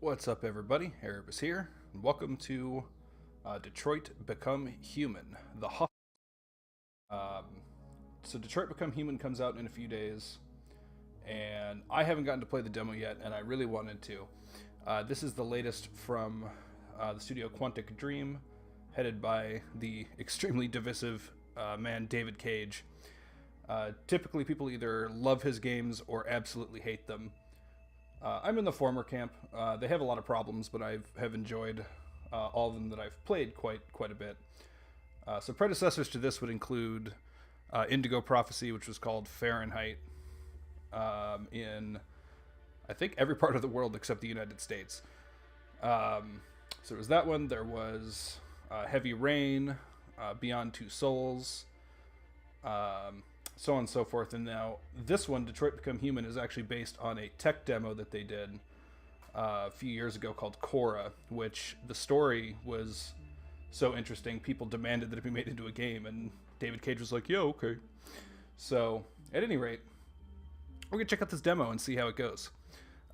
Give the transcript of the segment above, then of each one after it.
What's up, everybody? Erebus here, and welcome to Detroit Become Human. So Detroit Become Human comes out in a few days, and I haven't gotten to play the demo yet, and I really wanted to. This is the latest from the studio Quantic Dream, headed by the extremely divisive man David Cage. Typically, people either love his games or absolutely hate them. I'm in the former camp. They have a lot of problems, but I have enjoyed all of them that I've played quite a bit. So predecessors to this would include Indigo Prophecy, which was called Fahrenheit, in I think every part of the world except the United States. So it was that one. There was Heavy Rain, Beyond Two Souls, so on and so forth. And now this one, Detroit Become Human, is actually based on a tech demo that they did a few years ago called Cora, which the story was so interesting, people demanded that it be made into a game, and David Cage was like, yeah, okay. So, at any rate, we're going to check out this demo and see how it goes.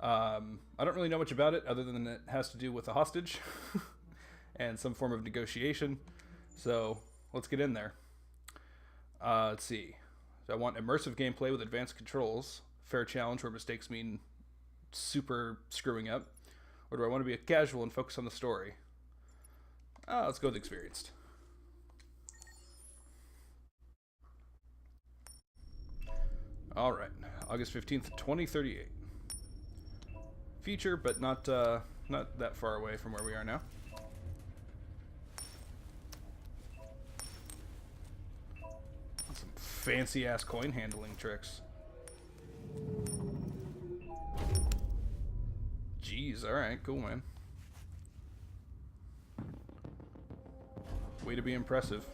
I don't really know much about it, other than it has to do with a hostage and some form of negotiation. So, let's get in there. Let's see. So I want immersive gameplay with advanced controls, fair challenge where mistakes mean super screwing up, or do I want to be a casual and focus on the story? Let's go with experienced. Alright, August 15th, 2038. Future, but not that far away from where we are now. Some fancy ass coin handling tricks. Jeez, alright, cool, man. Way to be impressive.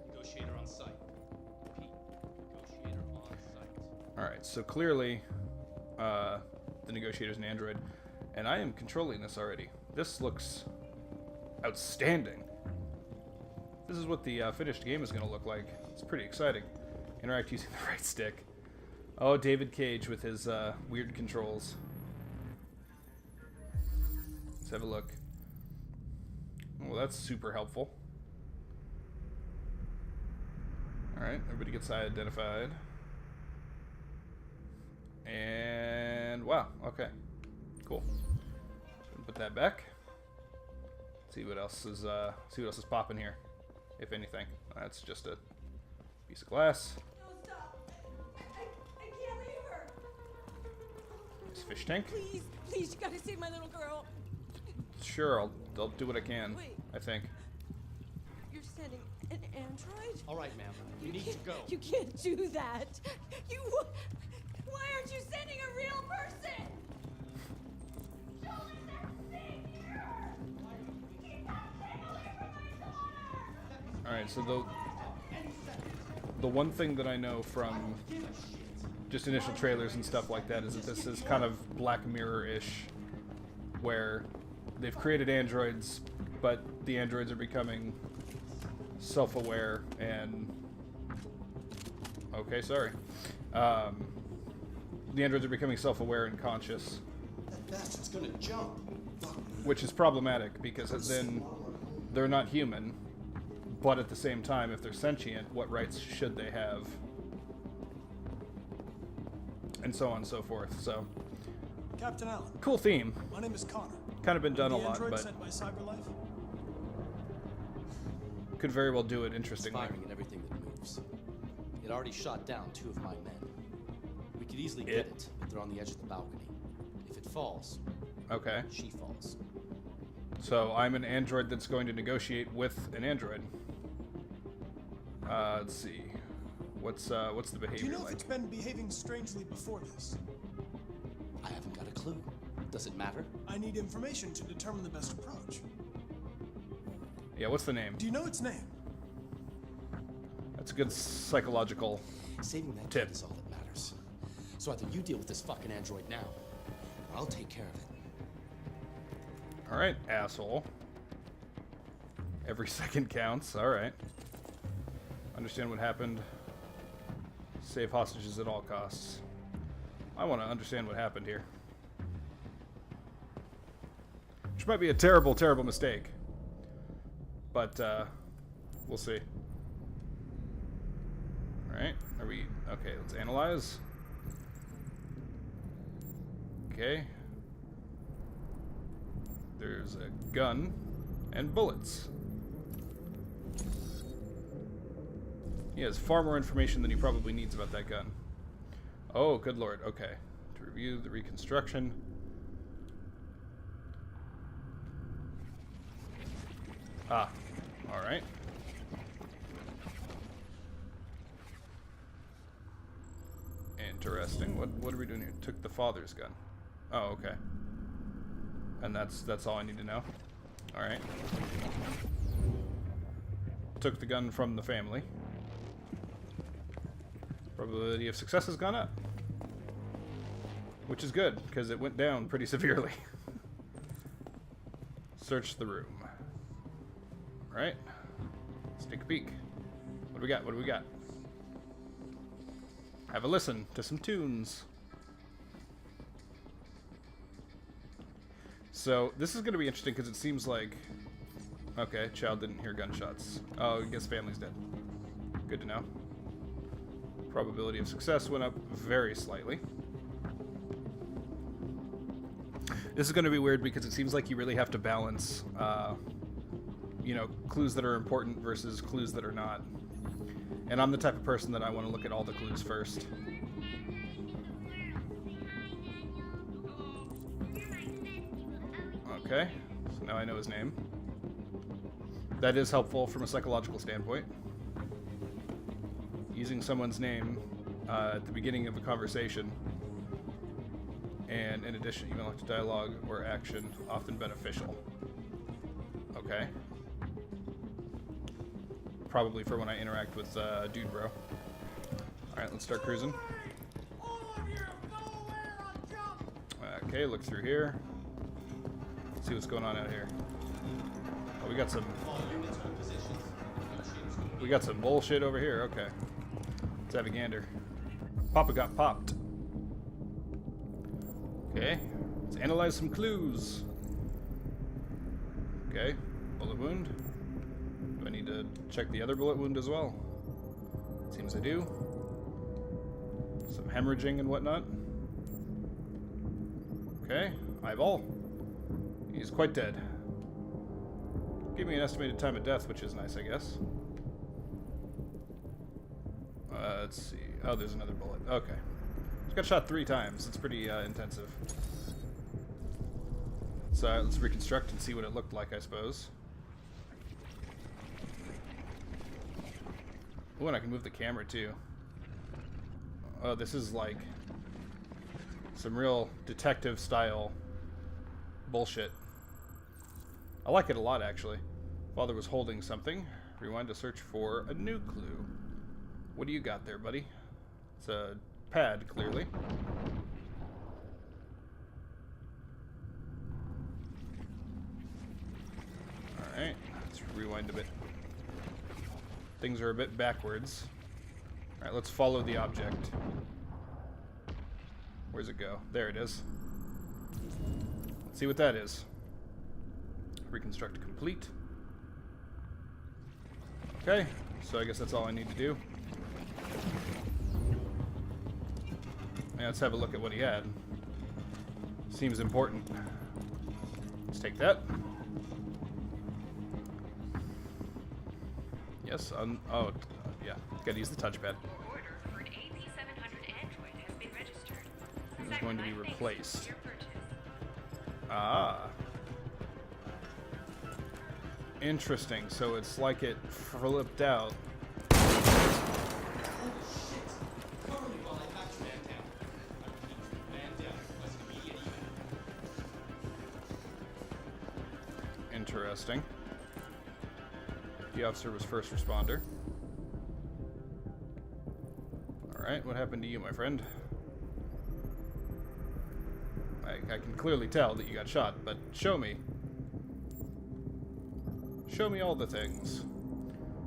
Negotiator on site. Repeat. Negotiator on site. Alright, so clearly the negotiator's an android, and I am controlling this already. This looks outstanding. This is what the finished game is going to look like. It's pretty exciting. Interact using the right stick. Oh, David Cage with his weird controls. Let's have a look. Well, that's super helpful. Alright, everybody gets identified. And wow, okay. Cool. Put that back. See what else is popping here, if anything. That's just a piece of glass. No, stop. I can't leave her. It's a fish tank. Please, you gotta save my little girl. Sure, I'll do what I can. Wait. I think. You're sending an android? All right, ma'am. You need to go. You can't do that. Why aren't you sending a real person? Show me their savior. Keep that thing away from my daughter. All right, so the one thing that I know from just initial trailers and stuff like that is that this is kind of Black Mirror-ish, where they've created androids, but the androids are becoming self-aware and... Okay, sorry. The androids are becoming self-aware and conscious. That bastard's gonna jump. Which is problematic, because then they're not human, but at the same time, if they're sentient, what rights should they have? And so on and so forth, so... Captain Allen. Cool theme. My name is Connor. Kind of been done a The lot, android but sent by CyberLife? could very well do it It's interestingly. firing at everything that moves. It already shot down 2 of my men. We could easily get it if they're on the edge of the balcony. If it falls, Okay, she falls. so I'm an android that's going to negotiate with an android. Let's see. What's the Do you behavior know if like? it's been behaving strangely before this? I haven't got a clue. Does it matter? I need information to determine the best approach. Yeah, what's the name? Do you know its name? That's a good psychological... Saving that Tip. kid is all that matters. So either you deal with this fucking android now, or I'll take care of it. Alright, asshole. Every second counts, alright. Understand what happened. Save hostages at all costs. I want to understand what happened here. Which might be a terrible, terrible mistake. But, we'll see. Alright, are we... Okay, let's analyze. Okay. There's a gun and bullets. He has far more information than he probably needs about that gun. Oh, good lord, okay. To review the reconstruction. Ah, alright. Interesting. What are we doing here? Took the father's gun. Oh, okay. And that's all I need to know. Alright. Took the gun from the family. Probability of success has gone up. Which is good, because it went down pretty severely. Search the room. Alright. Let's take a peek. What do we got? What do we got? Have a listen to some tunes. So, this is going to be interesting because it seems like... Okay, child didn't hear gunshots. Oh, I guess family's dead. Good to know. Probability of success went up very slightly. This is going to be weird because it seems like you really have to balance, you know, clues that are important versus clues that are not. And I'm the type of person that I want to look at all the clues first. Okay, so now I know his name. That is helpful from a psychological standpoint. Using someone's name at the beginning of a conversation, and in addition, you can look to dialogue or action, often beneficial. Okay. Probably for when I interact with Dude Bro. Alright, let's start cruising. Okay, look through here. Let's see what's going on out here. Oh, we got some... We got some bullshit over here, okay. Let's have a gander. Papa got popped. Okay, let's analyze some clues. Okay, bullet wound. Do I need to check the other bullet wound as well? Seems I do. Some hemorrhaging and whatnot. Okay, eyeball. He's quite dead. Give me an estimated time of death, which is nice, I guess. Let's see. Oh, there's another bullet. Okay. Just got shot 3 times. It's pretty intensive. So let's reconstruct and see what it looked like, I suppose. Oh, and I can move the camera too. Oh, this is like some real detective style bullshit. I like it a lot, actually. Father was holding something. Rewind to search for a new clue. What do you got there, buddy? It's a pad, clearly. Alright, let's rewind a bit. Things are a bit backwards. Alright, let's follow the object. Where's it go? There it is. Let's see what that is. Reconstruct complete. Okay, so I guess that's all I need to do. Yeah, let's have a look at what he had. Seems important. Let's take that. Yes, oh, yeah, gotta use the touchpad. Order for an AP700 Android has been registered. It is going to be replaced. Ah. Interesting, so it's like it flipped out. Interesting. The officer was first responder. Alright, what happened to you, my friend? I can clearly tell that you got shot, but show me. Show me all the things.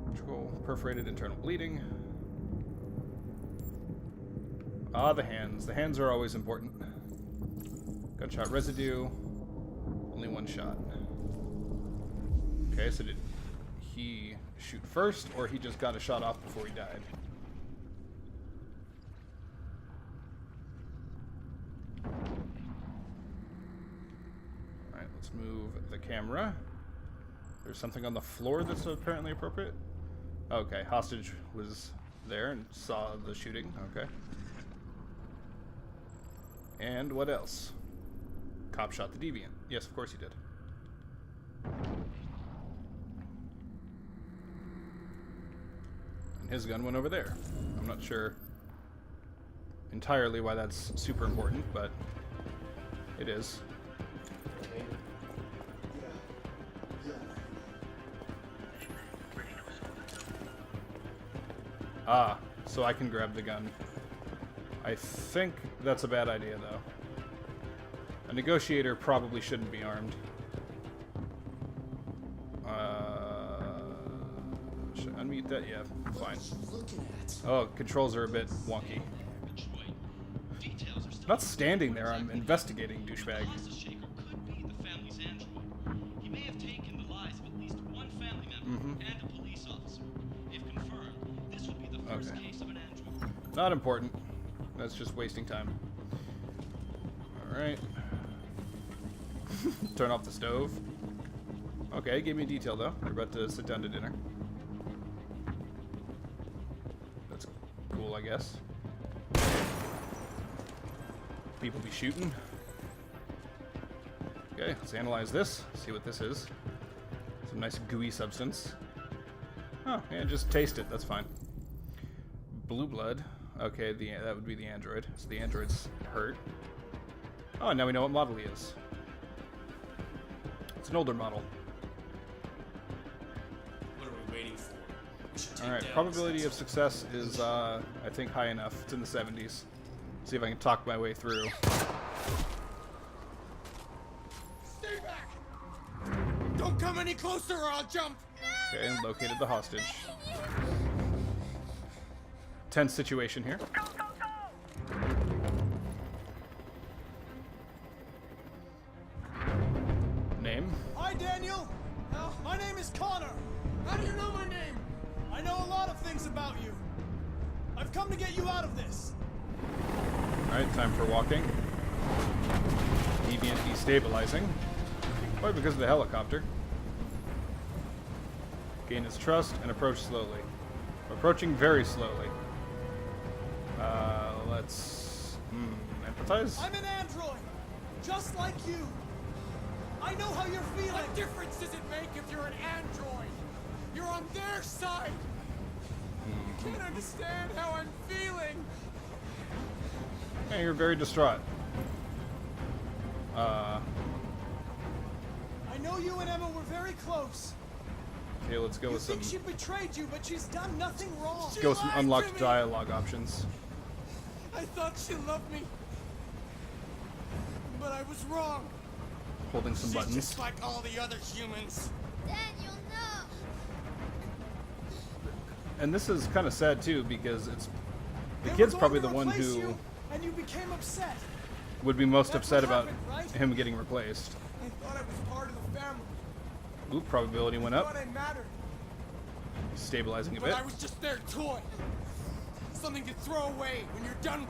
Control perforated internal bleeding. Ah, the hands. The hands are always important. Gunshot residue. Only one shot. Okay, so did he shoot first, or he just got a shot off before he died? Alright, let's move the camera. There's something on the floor that's apparently appropriate. Okay, hostage was there and saw the shooting. Okay. And what else? Cop shot the deviant. Yes, of course he did. And his gun went over there. I'm not sure entirely why that's super important, but it is. Ah, so I can grab the gun. I think that's a bad idea, though. A negotiator probably shouldn't be armed. Should I unmute that? Yeah, fine. Oh, controls are a bit wonky. I'm not standing there, I'm investigating, douchebag. He may have taken the lives of at least one family member and a police officer. If confirmed, this would be the first case of an android. Not important. That's just wasting time. Alright. Turn off the stove. Okay, give me a detail though. We're about to sit down to dinner. That's cool, I guess. People be shooting. Okay, let's analyze this. See what this is. Some nice gooey substance. Oh, yeah, just taste it. That's fine. Blue blood. Okay, that would be the android. So the android's hurt. Oh, now we know what model he is. It's an older model. What are we waiting for? We should take Alright, down probability this of success is, I think, high enough. It's in the 70s. See if I can talk my way through. Stay back! Don't come any closer or I'll jump! Okay, and located the hostage. Tense situation here. Name? Hi, Daniel! My name is Connor! How do you know my name? I know a lot of things about you. I've come to get you out of this. Alright, time for walking. Deviant destabilizing. Why? Because of the helicopter. Gain his trust and approach slowly. Approaching very slowly. Let's empathize. I'm an android, just like you. I know how you're feeling. What difference does it make if you're an android? You're on their side. You can't understand how I'm feeling. Yeah, you're very distraught. I know you and Emma were very close. Okay, let's go You with some. think she betrayed you, but she's done nothing wrong. Let's go with some unlocked dialogue options. I thought she loved me, but I was wrong. Holding some buttons. Just like all the other humans. Daniel, no! And this is kind of sad too, because it's the They kid's were probably going the to one replace who you, and you became upset. would be most That's upset what about happened, right? him getting replaced. I thought I was part of the family. Ooh, probability went I up. thought I mattered, Stabilizing a but bit. I was just their toy. Something to throw away when you're done with.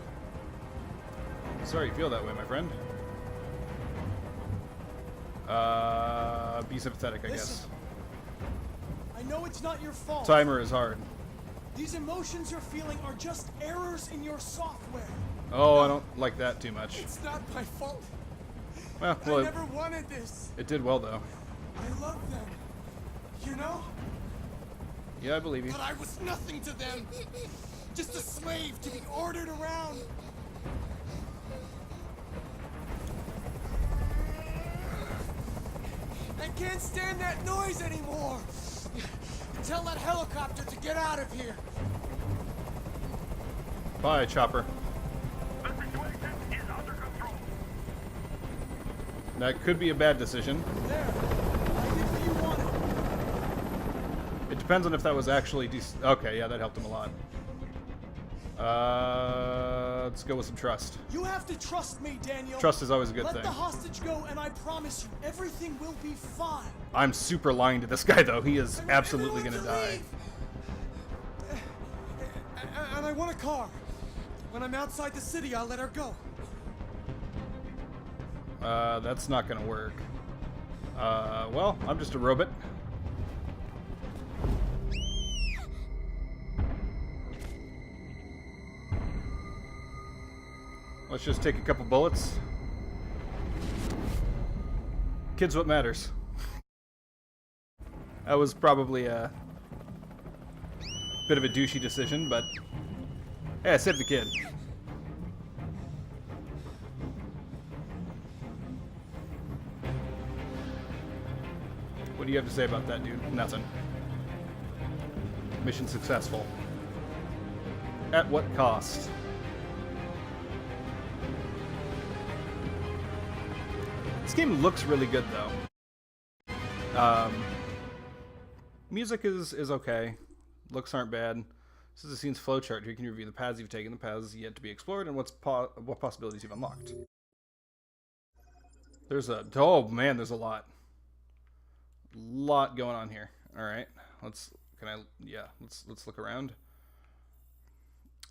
Sorry you feel that way, my friend. Be sympathetic, I guess. Listen, I know it's not your fault. Timer is hard. These emotions you're feeling are just errors in your software. Oh, I don't like that too much. It's not my fault. Well, I well, never wanted this. it did well though. I love them. You know? Yeah, I believe you. But I was nothing to them. Just a slave to be ordered around. I can't stand that noise anymore. Tell that helicopter to get out of here. Bye, Chopper. The situation is under control. That could be a bad decision. There. I did what you wanted. It depends on if that was actually okay, yeah, that helped him a lot. Let's go with some trust. You have to trust me, Daniel. Trust is always a good Let thing. the hostage go, and I promise you, everything will be fine. I'm super lying to this guy, though. He is I want absolutely everyone gonna to die. leave. And I want a car. When I'm outside the city, I'll let her go. That's not gonna work. Well, I'm just a robot. Let's just take a couple bullets. Kid's what matters. That was probably a bit of a douchey decision, but hey, I saved the kid. What do you have to say about that, dude? Nothing. Mission successful. At what cost? This game looks really good, though. Music is okay. Looks aren't bad. This is the scene's flowchart. Here you can review the paths you've taken, the paths yet to be explored, and what possibilities you've unlocked. There's a... Oh, man, there's a lot. Lot going on here. All right. Let's look around.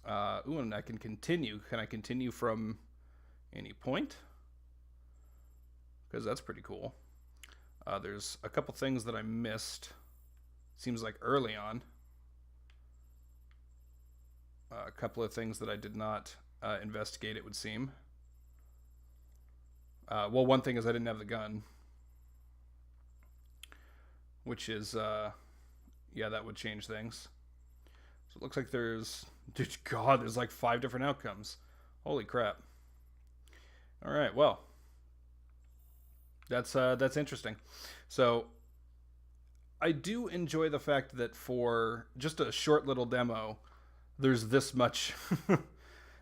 Ooh, and I can continue. Can I continue from any point? Because that's pretty cool. There's a couple things that I missed. Seems like early on. A couple of things that I did not investigate, it would seem. Well, one thing is I didn't have the gun. Which is, yeah, that would change things. So it looks like there's... Dude, God, there's like 5 different outcomes. Holy crap. Alright, well. That's interesting. So, I do enjoy the fact that for just a short little demo, there's this much...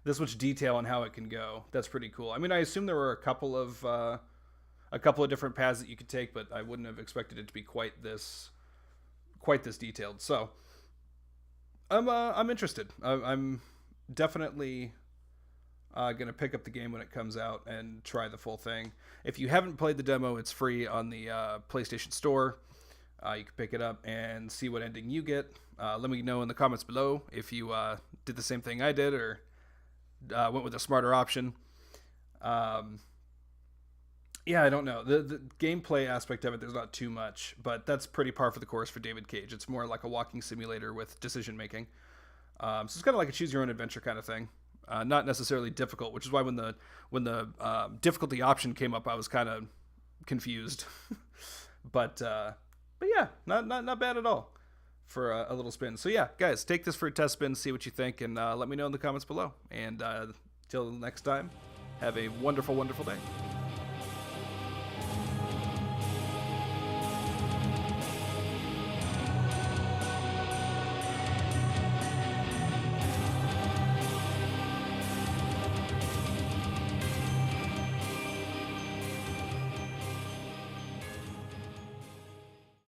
this much detail on how it can go. That's pretty cool. I mean, I assume there were a couple of different paths that you could take, but I wouldn't have expected it to be quite this detailed. So I'm interested. I'm definitely gonna pick up the game when it comes out and try the full thing. If you haven't played the demo, it's free on the PlayStation Store. You can pick it up and see what ending you get. Let me know in the comments below if you did the same thing I did or went with a smarter option. Yeah, I don't know. The gameplay aspect of it, there's not too much, but that's pretty par for the course for David Cage. It's more like a walking simulator with decision making. So it's kind of like a choose your own adventure kind of thing. Not necessarily difficult, which is why when the difficulty option came up, I was kind of confused. but yeah, not bad at all for a little spin. So yeah, guys, take this for a test spin, see what you think, and let me know in the comments below. And till next time, have a wonderful, wonderful day.